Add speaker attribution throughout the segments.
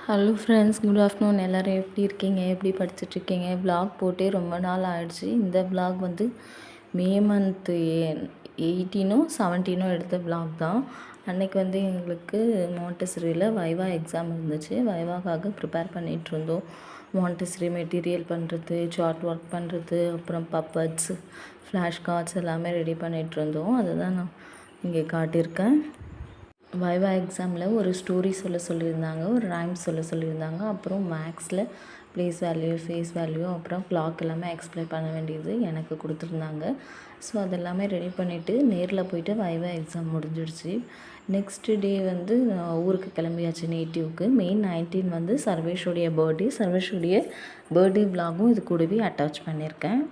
Speaker 1: Hello friends, good afternoon. எல்லோரும் எப்படி இருக்கீங்க? எப்படி படிச்சுட்ருக்கீங்க? விலாக் போட்டே ரொம்ப நாள் ஆயிடுச்சு. இந்த விலாக் வந்து மே மந்த்து 18 17 எடுத்த விலாக் தான். அன்றைக்கி வந்து எங்களுக்கு மாண்டெசரியில் வைவா எக்ஸாம் இருந்துச்சு. வைவாக்காக ப்ரிப்பேர் பண்ணிகிட்ருந்தோம். மாண்டெசரி மெட்டீரியல் பண்ணுறது, சார்ட் ஒர்க் பண்ணுறது, அப்புறம் பப்பட்ஸ், ஃப்ளாஷ் கார்ட்ஸ் எல்லாமே ரெடி பண்ணிகிட்ருந்தோம். அதை தான் நான் இங்கே காட்டியிருக்கேன். வைவா எக்ஸாமில் ஒரு ஸ்டோரி சொல்லியிருந்தாங்க, ஒரு ரைம் சொல்லியிருந்தாங்க. அப்புறம் மேக்ஸில் ப்ளேஸ் வேல்யூ, ஃபேஸ் வேல்யூ, அப்புறம் கிளாக் எல்லாமே எக்ஸ்பிளைன் பண்ண வேண்டியது எனக்கு கொடுத்துருந்தாங்க. ஸோ அதெல்லாமே ரெடி பண்ணிவிட்டு நேரில் போயிட்டு வைவா எக்ஸாம் முடிஞ்சிடுச்சு. நெக்ஸ்ட்டு டே வந்து ஊருக்கு கிளம்பியாச்சு, நேட்டிவ்க்கு. மே 19 வந்து சர்வேஷோடைய பர்த்டே. சர்வேஷோடைய பர்த்டே விலாகும் இது கூடவே அட்டாச் பண்ணியிருக்கேன்.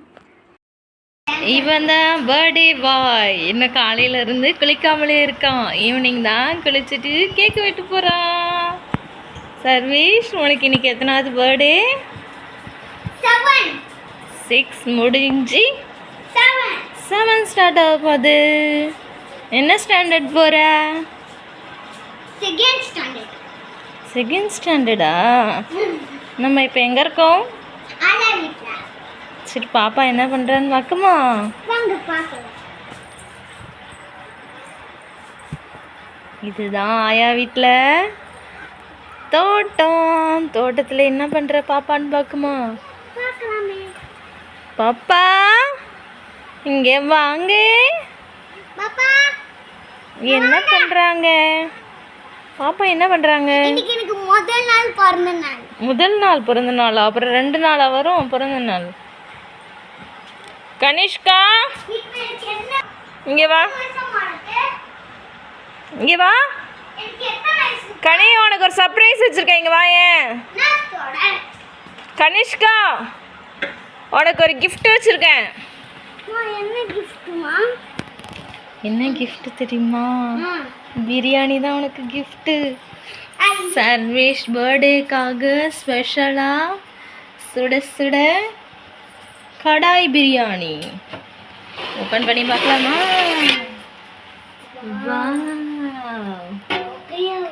Speaker 1: இவன் தான் பர்த்டே பாய். இன்னும் காலையிலேருந்து குளிக்காமலே இருக்கான். ஈவினிங் தான் குளிச்சுட்டு கேக்கு வெட்டு போகிறான். சர்வேஷ், உனக்கு இன்னைக்கு எத்தனாவது பர்த்டே? 6 முடிஞ்சு 7 ஸ்டார்ட் ஆக போகுது. என்ன ஸ்டாண்டர்ட் போகிற? செகண்ட் ஸ்டாண்டர்டா? நம்ம இப்போ எங்கே இருக்கோம்? சரி, பாப்பா என்ன பண்ணுறான்னு பார்க்குமா? இதுதான் ஆயா வீட்டில் தோட்டம். தோட்டத்தில் என்ன பண்ணுற பாப்பான்னு பார்க்குமா? பாப்பா இங்கே வாங்க. என்ன பண்ணுறாங்க பாப்பா? என்ன பண்ணுறாங்க? முதல் நாள் பிறந்த நாள். அப்புறம் 2 நாளாக வரும் பிறந்த நாள். கனிஷ்கா இங்கே வா, இங்கே வா. கனி, உனக்கு ஒரு சர்ப்ரைஸ் வச்சுருக்கேன். இங்கே வா. ஏன் கனிஷ்கா, உனக்கு ஒரு கிஃப்ட் வச்சுருக்கேன். என்ன கிஃப்ட் தெரியுமா? பிரியாணி தான் உனக்கு கிஃப்ட்டு. சர்வேஷ் பர்த்டேக்காக ஸ்பெஷலாக சுட சுட கடாய் பிரியாணி. ஓப்பன் பண்ணி பார்க்கலாமா?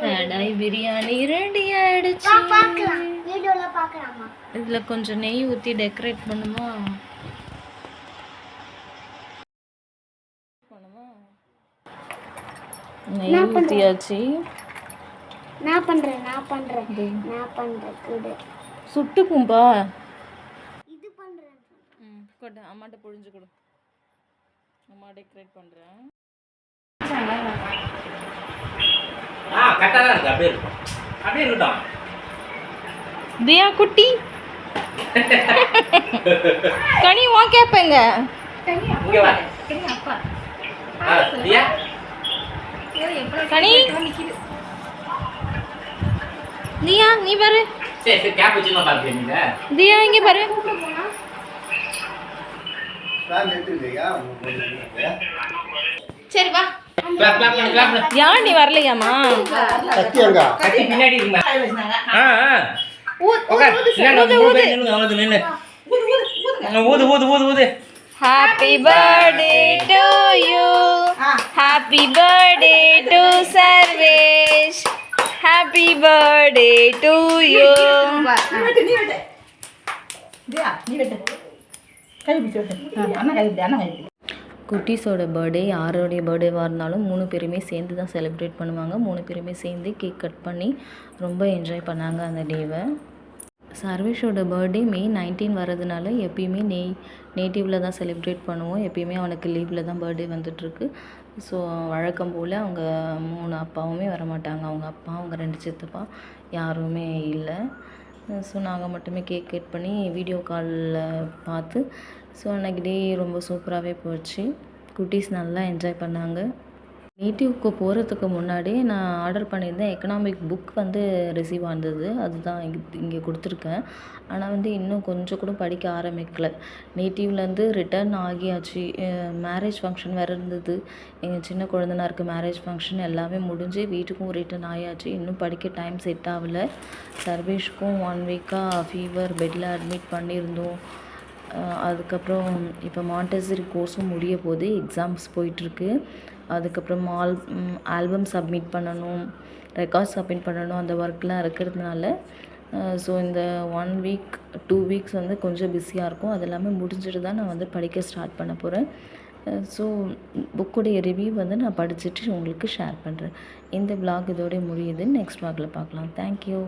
Speaker 1: கடாய் பிரியாணி ரெடி ஆயிடுச்சு. இதில் கொஞ்சம் நெய் ஊற்றி டெக்கரேட் பண்ணுமா? நெய் ஊற்றியாச்சு.
Speaker 2: நான் பண்றேன் கூட
Speaker 1: சுட்டுக்கும்பா.
Speaker 2: இது பண்றேன்.
Speaker 1: கொடு, அம்மாட்ட புழிஞ்சு கொடு. அம்மா டெக்கரேட் பண்றேன்.
Speaker 3: கரெக்டா இருக்கு. அப்படியே இருக்கட்டும்.
Speaker 1: தியா குட்டி கனி வா கேப்பங்க.
Speaker 3: இங்க வா. தியா
Speaker 1: கனி, தியா நீ பாரு.
Speaker 3: சரி கேப் வச்சுமா பாக்குறீங்க.
Speaker 1: தியா இங்க பாரு. சரி வா. யார் நீ வரலையாமா?
Speaker 3: கத்தி பின்னாடி இருக்குமா? ஊது.
Speaker 1: Happy birthday to you. Happy birthday to Sarvesh. Happy birthday to you. குட்டீஸோட பர்த்டே, யாரோடைய பர்த்டேவாக இருந்தாலும் 3 பேருமே சேர்ந்து தான் செலிப்ரேட் பண்ணுவாங்க. 3 பேருமே சேர்ந்து கேக் கட் பண்ணி ரொம்ப என்ஜாய் பண்ணாங்க அந்த டேவை. சர்வேஷோட பர்த்டே மே 19 வரதுனால எப்பயுமே நேட்டிவில் தான் செலிப்ரேட் பண்ணுவோம். எப்பயுமே அவனுக்கு லீவில் தான் பர்த்டே வந்துட்டுருக்கு. ஸோ வழக்கம் போல் அவங்க 3 அப்பாவுமே வரமாட்டாங்க. அவங்க அப்பா, அவங்க 2 சித்தப்பா யாருமே இல்லை. ஸோ நாங்கள் மட்டுமே கேக் கட் பண்ணி வீடியோ காலில் பார்த்து, ஸோ அன்றைக்கி டே ரொம்ப சூப்பராகவே போச்சு. குட்டீஸ் நல்லா என்ஜாய் பண்ணாங்க. நேட்டிவ்க்கு போகிறதுக்கு முன்னாடி நான் ஆர்டர் பண்ணியிருந்தேன். எக்கனாமிக் புக் வந்து ரிசீவ் ஆனது. அதுதான் இங்கே கொடுத்துருக்கேன். ஆனால் வந்து இன்னும் கொஞ்சம் கூட படிக்க ஆரம்பிக்கலை. நேட்டிவ்லேருந்து ரிட்டர்ன் ஆகியாச்சு. மேரேஜ் ஃபங்க்ஷன் வேறு இருந்தது. எங்கள் சின்ன குழந்தனாருக்கு மேரேஜ் ஃபங்க்ஷன் எல்லாமே முடிஞ்சு வீட்டுக்கும் ரிட்டர்ன் ஆகியாச்சு. இன்னும் படிக்க டைம் செட் ஆகலை. சர்வேஷ்க்கும் 1 வீக்காக ஃபீவர், பெட்டில் அட்மிட் பண்ணியிருந்தோம். அதுக்கப்புறம் இப்போ மாண்டெசரி கோர்ஸும் முடிய போது, எக்ஸாம்ஸ் போயிட்டுருக்கு. அதுக்கப்புறம் ஆல்பம் சப்மிட் பண்ணணும், ரெக்கார்ட் சப்மிட் பண்ணணும், அந்த ஒர்க்லாம் இருக்கிறதுனால ஸோ இந்த 1 வீக் 2 வீக்ஸ் வந்து கொஞ்சம் பிஸியாக இருக்கும். அது எல்லாமே முடிஞ்சிட்டு தான் நான் வந்து படிக்க ஸ்டார்ட் பண்ண போகிறேன். ஸோ புக்குடைய ரிவ்யூ வந்து நான் படிச்சுட்டு உங்களுக்கு ஷேர் பண்ணுறேன். இந்த vlog இதோட முடியுது. நெக்ஸ்ட் vlogல பார்க்கலாம். தேங்க்யூ.